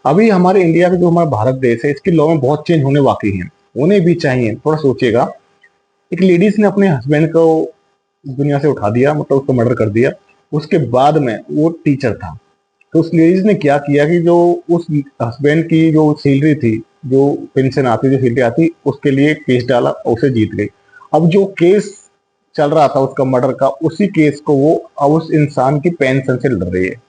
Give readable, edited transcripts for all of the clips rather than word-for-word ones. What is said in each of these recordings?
अभी हमारे इंडिया का जो हमारा भारत देश है, इसके लॉ में बहुत चेंज होने वाकई हैं, होने भी चाहिए। थोड़ा सोचिएगा, एक लेडीज ने अपने हस्बैंड को दुनिया से उठा दिया, मतलब उसको मर्डर कर दिया। उसके बाद में वो टीचर था, तो उस लेडीज ने क्या किया कि जो उस हस्बैंड की जो सैलरी थी, जो पेंशन आती, जो सैलरी आती, उसके लिए केस डाला और उसे जीत गई। अब जो केस चल रहा था उसका मर्डर का, उसी केस को वो अब उस इंसान की पेंशन से लड़ रही है।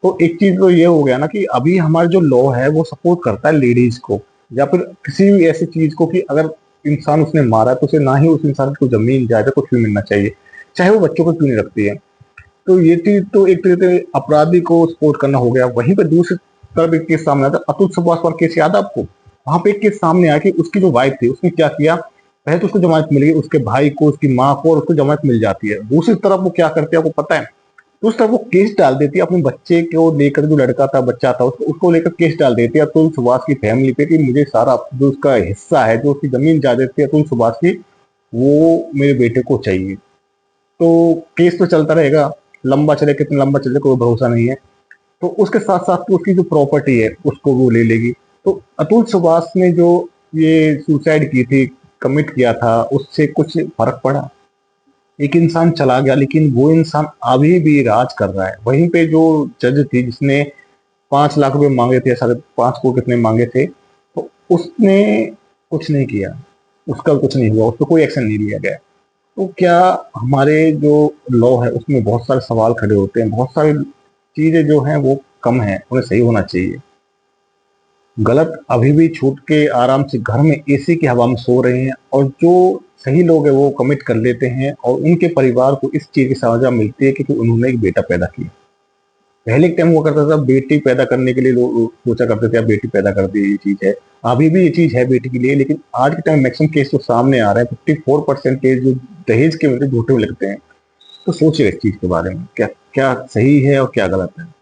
तो एक चीज तो ये हो गया ना कि अभी हमारा जो लॉ है वो सपोर्ट करता है लेडीज को, या फिर किसी भी ऐसी चीज को कि अगर इंसान उसने मारा है तो उसे ना ही उस इंसान को जमीन जायदाद कुछ भी मिलना चाहिए, चाहे वो बच्चों को क्यों नहीं रखती है। तो ये चीज तो एक तरीके से अपराधी को सपोर्ट करना हो गया। वहीं पे दूसरी तरफ एक केस सामने आता है, अतुल सुभाष पर केस याद है आपको? वहां पे एक केस सामने आया कि उसकी जो वाइफ थी उसने क्या किया, पहले तो उसको जमानत मिल गई, उसके भाई को, उसकी माँ को, और उसको जमानत मिल जाती है। दूसरी तरफ वो क्या करते हैं आपको पता है? तो उस तरफ वो केस डाल देती है अपने बच्चे को लेकर, जो लड़का था, बच्चा था, उसको लेकर केस डाल देती है अतुल सुभाष की फैमिली पे कि मुझे सारा जो उसका हिस्सा है, जो उसकी जमीन जायदाद थी अतुल सुभाष की, वो मेरे बेटे को चाहिए। तो केस तो चलता रहेगा, लंबा चले, कितना लंबा चले कोई भरोसा नहीं है। तो उसके साथ साथ उसकी जो प्रॉपर्टी है उसको वो ले लेगी। तो अतुल सुभाष ने जो ये सुसाइड की थी, कमिट किया था, उससे कुछ फर्क पड़ा? एक इंसान चला गया, लेकिन वो इंसान अभी भी राज कर रहा है। वहीं पे जो जज थी जिसने 5 लाख रुपए मांगे थे, साढ़े 5 करोड़ कितने मांगे थे, तो उसने कुछ नहीं किया, उसका कुछ नहीं हुआ, उस पर कोई एक्शन नहीं लिया गया। तो क्या हमारे जो लॉ है उसमें बहुत सारे सवाल खड़े होते हैं, बहुत सारी चीजें जो हैं वो कम है, उन्हें सही होना चाहिए। गलत अभी भी छूट के आराम से घर में एसी की हवा में सो रहे हैं, और जो सही लोग हैं वो कमिट कर लेते हैं, और उनके परिवार को इस चीज की सजा मिलती है कि उन्होंने एक बेटा पैदा किया। पहले के टाइम हुआ करता था बेटी पैदा करने के लिए लोग सोचा करते थे, अब बेटी पैदा कर दी, ये चीज है। अभी भी ये चीज है बेटी के लिए, लेकिन आज के टाइम मैक्सिमम केस जो सामने आ रहे हैं, 54% केस जो दहेज के मिलते झूठे लगते हैं। तो सोचिए इस चीज के बारे में, क्या क्या सही है और क्या गलत है।